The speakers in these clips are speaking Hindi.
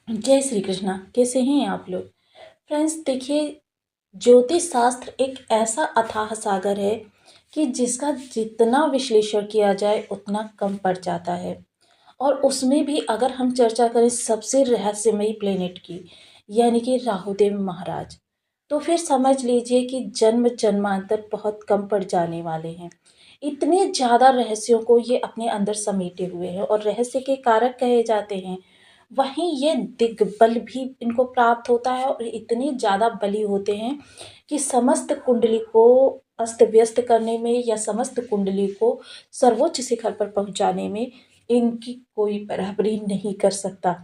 जय श्री कृष्णा। कैसे हैं आप लोग? फ्रेंड्स देखिए, ज्योतिष शास्त्र एक ऐसा अथाह सागर है कि जिसका जितना विश्लेषण किया जाए उतना कम पड़ जाता है। और उसमें भी अगर हम चर्चा करें सबसे रहस्यमयी प्लेनेट की, यानी कि राहुदेव महाराज, तो फिर समझ लीजिए कि जन्म जन्मांतर बहुत कम पड़ जाने वाले हैं। इतने ज़्यादा रहस्यों को ये अपने अंदर समेटे हुए हैं और रहस्य के कारक कहे जाते हैं। वहीं ये दिग्बल भी इनको प्राप्त होता है और इतने ज़्यादा बली होते हैं कि समस्त कुंडली को अस्त व्यस्त करने में या समस्त कुंडली को सर्वोच्च शिखर पर पहुंचाने में इनकी कोई बराबरी नहीं कर सकता।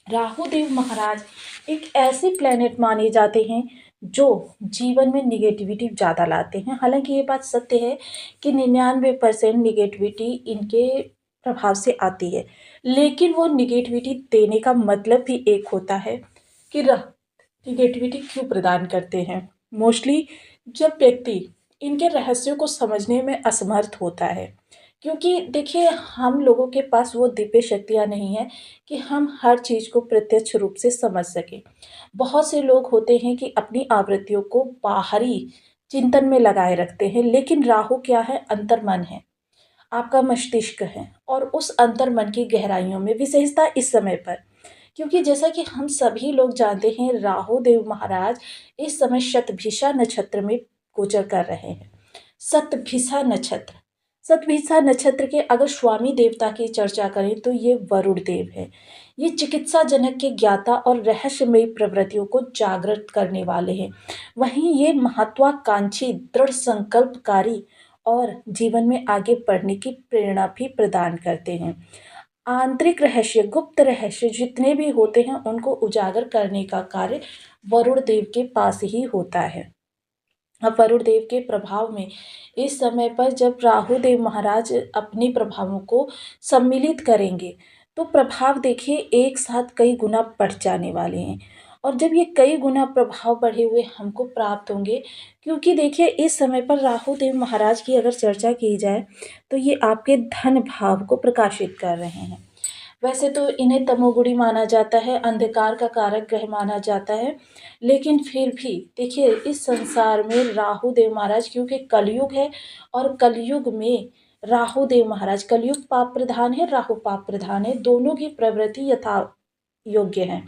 राहुदेव महाराज एक ऐसे प्लेनेट माने जाते हैं जो जीवन में निगेटिविटी ज़्यादा लाते हैं। हालांकि ये बात सत्य है कि 99% निगेटिविटी इनके प्रभाव से आती है, लेकिन वो निगेटिविटी देने का मतलब भी एक होता है कि निगेटिविटी क्यों प्रदान करते हैं। मोस्टली जब व्यक्ति इनके रहस्यों को समझने में असमर्थ होता है, क्योंकि देखिए हम लोगों के पास वो दिव्य शक्तियाँ नहीं है कि हम हर चीज़ को प्रत्यक्ष रूप से समझ सकें। बहुत से लोग होते हैं कि अपनी आवृत्तियों को बाहरी चिंतन में लगाए रखते हैं, लेकिन राहु क्या है? अंतर्मन है, आपका मस्तिष्क है, और उस अंतर्मन की गहराइयों में विशेषता इस समय पर, क्योंकि जैसा कि हम सभी लोग जानते हैं राहु देव महाराज इस समय शतभिषा नक्षत्र में गोचर कर रहे हैं। शतभिषा नक्षत्र, शतभिषा नक्षत्र के अगर स्वामी देवता की चर्चा करें तो ये वरुण देव है। ये चिकित्सा जनक के ज्ञाता और रहस्यमयी प्रवृत्तियों को जागृत करने वाले हैं। वहीं ये महत्वाकांक्षी, दृढ़ संकल्पकारी और जीवन में आगे बढ़ने की प्रेरणा भी प्रदान करते हैं। आंतरिक रहस्य, गुप्त रहस्य जितने भी होते हैं उनको उजागर करने का कार्य वरुण देव के पास ही होता है। अब वरुण देव के प्रभाव में इस समय पर जब राहु देव महाराज अपने प्रभावों को सम्मिलित करेंगे तो प्रभाव देखिए एक साथ कई गुना बढ़ जाने वाले हैं। और जब ये कई गुना प्रभाव बढ़े हुए हमको प्राप्त होंगे, क्योंकि देखिए इस समय पर राहु देव महाराज की अगर चर्चा की जाए तो ये आपके धन भाव को प्रकाशित कर रहे हैं। वैसे तो इन्हें तमोगुणी माना जाता है, अंधकार का कारक ग्रह माना जाता है, लेकिन फिर भी देखिए इस संसार में राहु देव महाराज, क्योंकि कलयुग है और कलयुग में राहु देव महाराज, कलयुग पाप प्रधान है, राहु पाप प्रधान है, दोनों की प्रवृत्ति यथा योग्य है।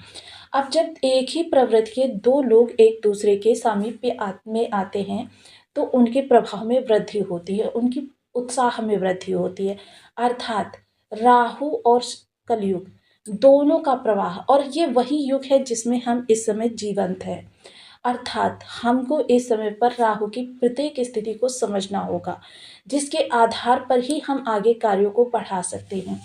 अब जब एक ही प्रवृत्ति के दो लोग एक दूसरे के सामीप्य में आते हैं तो उनके प्रभाव में वृद्धि होती है, उनकी उत्साह में वृद्धि होती है। अर्थात राहु और कलयुग दोनों का प्रवाह, और ये वही युग है जिसमें हम इस समय जीवंत हैं। अर्थात हमको इस समय पर राहु की प्रत्येक स्थिति को समझना होगा, जिसके आधार पर ही हम आगे कार्यों को बढ़ा सकते हैं।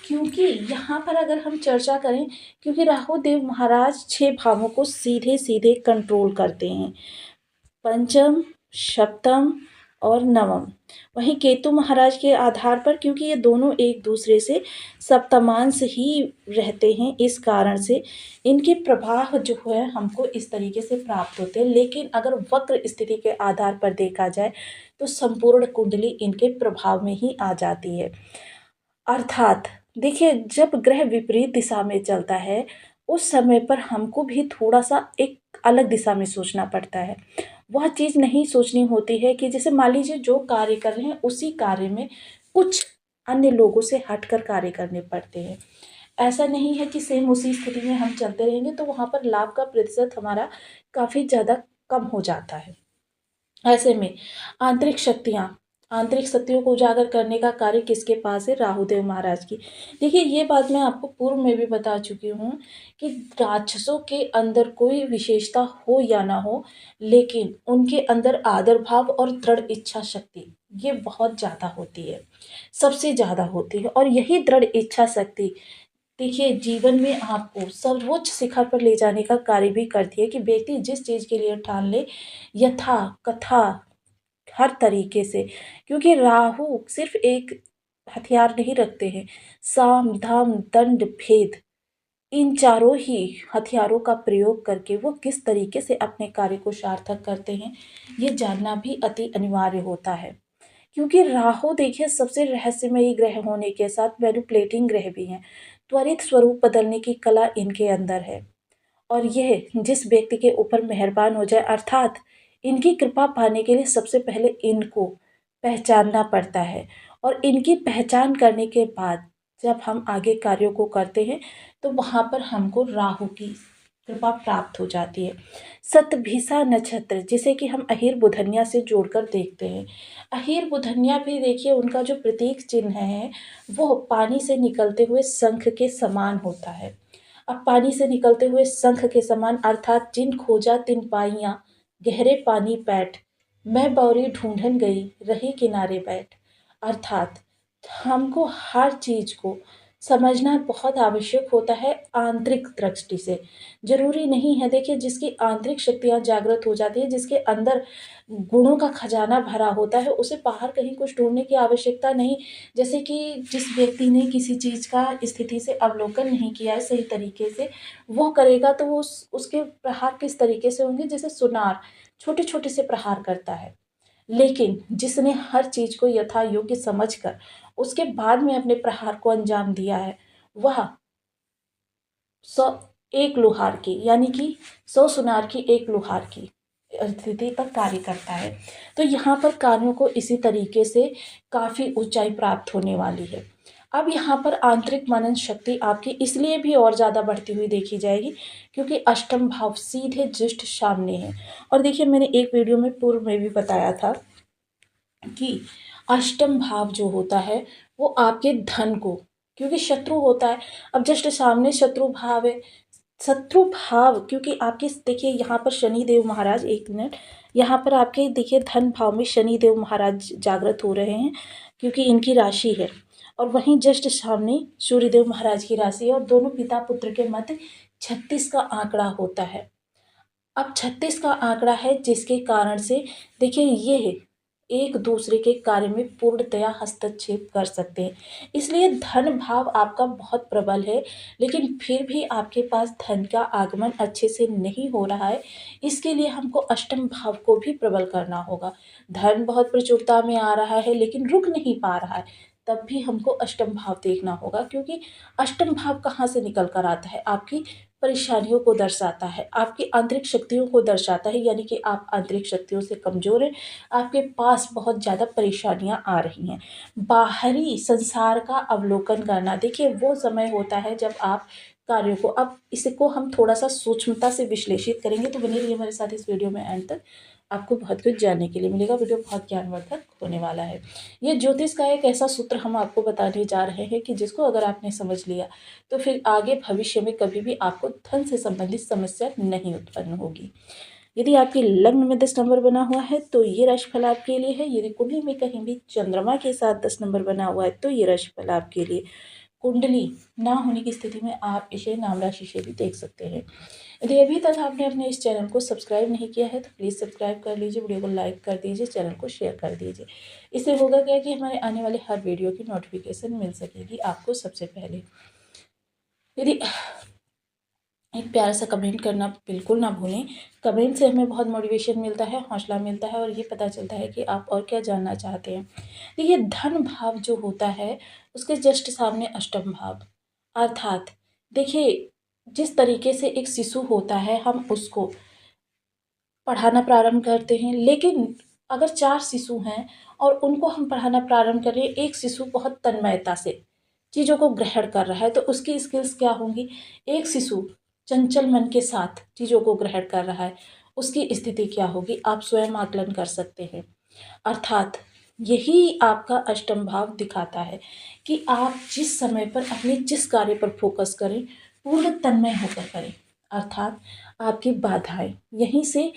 क्योंकि यहाँ पर अगर हम चर्चा करें, क्योंकि राहु देव महाराज 6 भावों को सीधे सीधे कंट्रोल करते हैं, पंचम, सप्तम और नवम। वहीं केतु महाराज के आधार पर, क्योंकि ये दोनों एक दूसरे से सप्तमांश ही रहते हैं, इस कारण से इनके प्रभाव जो है हमको इस तरीके से प्राप्त होते हैं। लेकिन अगर वक्र स्थिति के आधार पर देखा जाए तो संपूर्ण कुंडली इनके प्रभाव में ही आ जाती है। अर्थात देखिए जब ग्रह विपरीत दिशा में चलता है उस समय पर हमको भी थोड़ा सा एक अलग दिशा में सोचना पड़ता है। वह चीज़ नहीं सोचनी होती है कि जैसे मान लीजिए जो कार्य कर रहे हैं उसी कार्य में कुछ अन्य लोगों से हटकर कार्य करने पड़ते हैं। ऐसा नहीं है कि सेम उसी स्थिति में हम चलते रहेंगे तो वहाँ पर लाभ का प्रतिशत हमारा काफ़ी ज़्यादा कम हो जाता है। ऐसे में आंतरिक शक्तियाँ, आंतरिक शक्तियों को उजागर करने का कार्य किसके पास है? राहुदेव महाराज की। देखिए ये बात मैं आपको पूर्व में भी बता चुकी हूँ कि राक्षसों के अंदर कोई विशेषता हो या ना हो, लेकिन उनके अंदर आदर भाव और दृढ़ इच्छा शक्ति ये बहुत ज़्यादा होती है, सबसे ज़्यादा होती है। और यही दृढ़ इच्छा शक्ति देखिए जीवन में आपको सर्वोच्च शिखर पर ले जाने का कार्य भी करती है कि व्यक्ति जिस चीज़ के लिए ठान ले, यथा कथा हर तरीके से, क्योंकि राहु सिर्फ एक हथियार नहीं रखते हैं, साम दाम दंड भेद, इन चारों ही हथियारों का प्रयोग करके वो किस तरीके से अपने कार्य को सार्थक करते हैं ये जानना भी अति अनिवार्य होता है। क्योंकि राहु देखिए सबसे रहस्यमयी ग्रह होने के साथ मैनिपुलेटिंग ग्रह भी हैं, त्वरित स्वरूप बदलने की कला इनके अंदर है। और यह जिस व्यक्ति के ऊपर मेहरबान हो जाए, अर्थात इनकी कृपा पाने के लिए सबसे पहले इनको पहचानना पड़ता है। और इनकी पहचान करने के बाद जब हम आगे कार्यों को करते हैं तो वहाँ पर हमको राहु की कृपा प्राप्त हो जाती है। शतभिषा नक्षत्र, जिसे कि हम अहीर बुधनिया से जोड़कर देखते हैं। अहीर बुधनिया भी देखिए, उनका जो प्रतीक चिन्ह है वो पानी से निकलते हुए शंख के समान होता है। अब पानी से निकलते हुए शंख के समान, अर्थात जिन खोजा तिन पाइयां गहरे पानी पैठ, मैं बौरी ढूंढन गई रही किनारे बैठ। अर्थात हमको हर चीज को समझना बहुत आवश्यक होता है आंतरिक दृष्टि से। जरूरी नहीं है, देखिए जिसकी आंतरिक शक्तियां जागृत हो जाती है, जिसके अंदर गुणों का खजाना भरा होता है, उसे बाहर कहीं कुछ ढूंढने की आवश्यकता नहीं। जैसे कि जिस व्यक्ति ने किसी चीज़ का स्थिति से अवलोकन नहीं किया है सही तरीके से, वो करेगा तो वो उसके प्रहार किस तरीके से होंगे, जैसे सुनार छोटे छोटे से प्रहार करता है। लेकिन जिसने हर चीज को यथा योग्य समझकर उसके बाद में अपने प्रहार को अंजाम दिया है, वह सौ एक लोहार की, यानी कि 100 सुनार की एक लोहार की स्थिति पर कार्य करता है। तो यहाँ पर कार्यों को इसी तरीके से काफ़ी ऊंचाई प्राप्त होने वाली है। अब यहाँ पर आंतरिक मनन शक्ति आपकी इसलिए भी और ज़्यादा बढ़ती हुई देखी जाएगी क्योंकि अष्टम भाव सीधे जस्ट सामने है। और देखिए, मैंने एक वीडियो में पूर्व में भी बताया था कि अष्टम भाव जो होता है वो आपके धन को, क्योंकि शत्रु होता है, अब जस्ट सामने शत्रु भाव है। शत्रु भाव क्योंकि आपके देखिए यहाँ पर शनि देव महाराज, एक मिनट, यहाँ पर आपके देखिए धन भाव में शनि देव महाराज जागृत हो रहे हैं क्योंकि इनकी राशि है। और वहीं जस्ट सामने सूर्यदेव महाराज की राशि है और दोनों पिता पुत्र के मध्य 36 का आंकड़ा होता है। अब 36 का आंकड़ा है जिसके कारण से देखिए ये एक दूसरे के कार्य में पूर्णतया हस्तक्षेप कर सकते हैं। इसलिए धन भाव आपका बहुत प्रबल है, लेकिन फिर भी आपके पास धन का आगमन अच्छे से नहीं हो रहा है। इसके लिए हमको अष्टम भाव को भी प्रबल करना होगा। धन बहुत प्रचुरता में आ रहा है लेकिन रुक नहीं पा रहा है, तब भी हमको अष्टम भाव देखना होगा क्योंकि अष्टम भाव कहाँ से निकल कर आता है, आपकी परेशानियों को दर्शाता है, आपकी आंतरिक शक्तियों को दर्शाता है, यानी कि आप आंतरिक शक्तियों से कमज़ोर हैं, आपके पास बहुत ज़्यादा परेशानियां आ रही हैं। बाहरी संसार का अवलोकन करना, देखिए वो समय होता है जब आप कार्यों को, अब इसको हम थोड़ा सा सूक्ष्मता से विश्लेषित करेंगे, तो बने रहिए हमारे साथ इस वीडियो में एंड तक, आपको बहुत कुछ जानने के लिए मिलेगा। वीडियो बहुत ज्ञानवर्धक होने वाला है। ये ज्योतिष का एक ऐसा सूत्र हम आपको बताने जा रहे हैं कि जिसको अगर आपने समझ लिया तो फिर आगे भविष्य में कभी भी आपको धन से संबंधित समस्या नहीं उत्पन्न होगी। यदि आपके लग्न में 10 नंबर बना हुआ है तो ये राशिफल आपके लिए है। यदि कुंडली में कहीं भी चंद्रमा के साथ 10 नंबर बना हुआ है तो ये राशिफल आपके लिए। कुंडली ना होने की स्थिति में आप इसे नाम राशि से भी देख सकते हैं। यदि अभी तक आपने अपने इस चैनल को सब्सक्राइब नहीं किया है तो प्लीज़ सब्सक्राइब कर लीजिए, वीडियो को लाइक कर दीजिए, चैनल को शेयर कर दीजिए। इससे होगा क्या कि हमारे आने वाले हर वीडियो की नोटिफिकेशन मिल सकेगी आपको सबसे पहले। यदि एक प्यारा सा कमेंट करना बिल्कुल ना भूलें। कमेंट से हमें बहुत मोटिवेशन मिलता है, हौसला मिलता है और ये पता चलता है कि आप और क्या जानना चाहते हैं। देखिए, धन भाव जो होता है उसके जस्ट सामने अष्टम भाव, अर्थात देखिए जिस तरीके से एक शिशु होता है हम उसको पढ़ाना प्रारंभ करते हैं, लेकिन अगर 4 शिशु हैं और उनको हम पढ़ाना प्रारंभ करें, एक शिशु बहुत तन्मयता से चीज़ों को ग्रहण कर रहा है तो उसकी स्किल्स क्या होंगी। एक शिशु चंचल मन के साथ चीज़ों को ग्रहण कर रहा है, उसकी स्थिति क्या होगी, आप स्वयं आकलन कर सकते हैं। अर्थात यही आपका अष्टम भाव दिखाता है कि आप जिस समय पर अपने जिस कार्य पर फोकस करें, पूर्ण तन्मय होकर करें, अर्थात आपकी बाधाएं यहीं से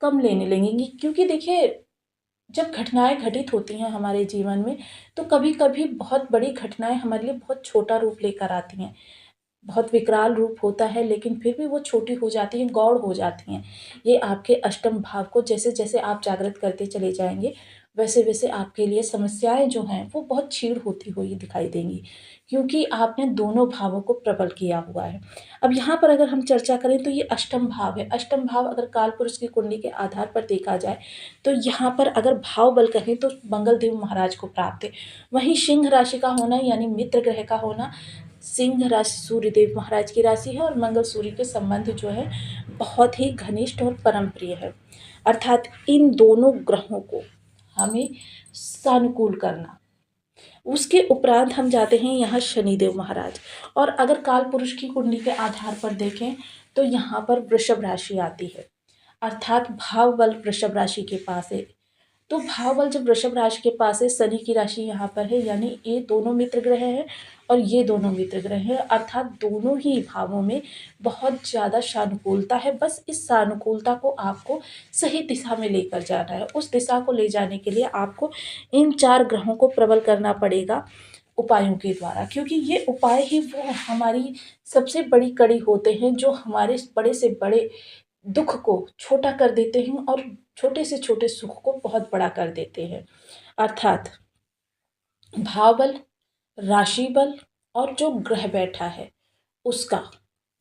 कम लेने लगेंगी। क्योंकि देखिए, जब घटनाएं घटित होती हैं हमारे जीवन में तो कभी कभी बहुत बड़ी घटनाएं हमारे लिए बहुत छोटा रूप लेकर आती हैं, बहुत विकराल रूप होता है, लेकिन फिर भी वो छोटी हो जाती हैं, गौड़ हो जाती हैं। ये आपके अष्टम भाव को जैसे जैसे आप जागृत करते चले जाएंगे वैसे वैसे आपके लिए समस्याएं जो हैं वो बहुत क्षीण होती हुई दिखाई देंगी, क्योंकि आपने दोनों भावों को प्रबल किया हुआ है। अब यहाँ पर अगर हम चर्चा करें तो ये अष्टम भाव है। अष्टम भाव अगर काल पुरुष की कुंडली के आधार पर देखा जाए तो यहाँ पर अगर भाव बल कहें तो मंगल देव महाराज को प्राप्त है। वहीं सिंह राशि का होना यानी मित्र ग्रह का होना सिंह राशि सूर्यदेव महाराज की राशि है और मंगल सूर्य के संबंध जो है बहुत ही घनिष्ठ और परम प्रिय है। अर्थात इन दोनों ग्रहों को हमें सानुकूल करना। उसके उपरांत हम जाते हैं यहाँ शनिदेव महाराज, और अगर काल पुरुष की कुंडली के आधार पर देखें तो यहाँ पर वृषभ राशि आती है, अर्थात भाव बल वृषभ राशि के पास है। तो भाव बल जब वृषभ राशि के पास है, शनि की राशि यहाँ पर है, यानी ये दोनों मित्र ग्रह हैं और ये दोनों मित्र ग्रह हैं, अर्थात दोनों ही भावों में बहुत ज़्यादा सानुकूलता है। बस इस सानुकूलता को आपको सही दिशा में लेकर जाना है। उस दिशा को ले जाने के लिए आपको इन 4 ग्रहों को प्रबल करना पड़ेगा उपायों के द्वारा, क्योंकि ये उपाय ही वो हमारी सबसे बड़ी कड़ी होते हैं जो हमारे बड़े से बड़े दुख को छोटा कर देते हैं और छोटे से छोटे सुख को बहुत बड़ा कर देते हैं। अर्थात भाव बल, राशि बल और जो ग्रह बैठा है उसका,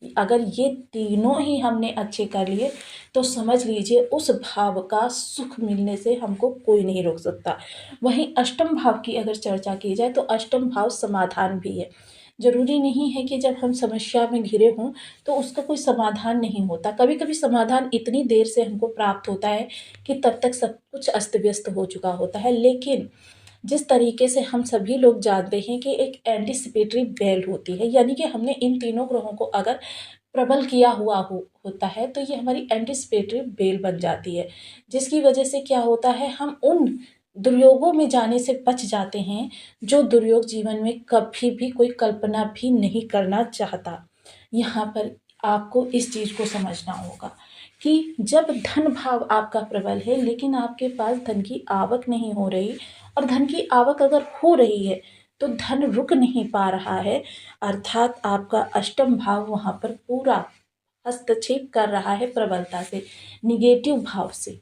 अगर ये तीनों ही हमने अच्छे कर लिए तो समझ लीजिए उस भाव का सुख मिलने से हमको कोई नहीं रोक सकता। वहीं अष्टम भाव की अगर चर्चा की जाए तो अष्टम भाव समाधान भी है। ज़रूरी नहीं है कि जब हम समस्या में घिरे हों तो उसका कोई समाधान नहीं होता। कभी कभी समाधान इतनी देर से हमको प्राप्त होता है कि तब तक सब कुछ अस्त व्यस्त हो चुका होता है। लेकिन जिस तरीके से हम सभी लोग जानते हैं कि एक एंटीसिपेटरी बेल होती है, यानी कि हमने इन तीनों ग्रहों को अगर प्रबल किया हुआ होता है तो ये हमारी एंटीसिपेटरी बेल बन जाती है, जिसकी वजह से क्या होता है, हम उन दुर्योगों में जाने से बच जाते हैं जो दुर्योग जीवन में कभी भी कोई कल्पना भी नहीं करना चाहता। यहाँ पर आपको इस चीज़ को समझना होगा कि जब धन भाव आपका प्रबल है लेकिन आपके पास धन की आवक नहीं हो रही, और धन की आवक अगर हो रही है तो धन रुक नहीं पा रहा है, अर्थात आपका अष्टम भाव वहाँ पर पूरा हस्तक्षेप कर रहा है प्रबलता से, निगेटिव भाव से।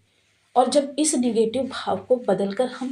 और जब इस निगेटिव भाव को बदलकर हम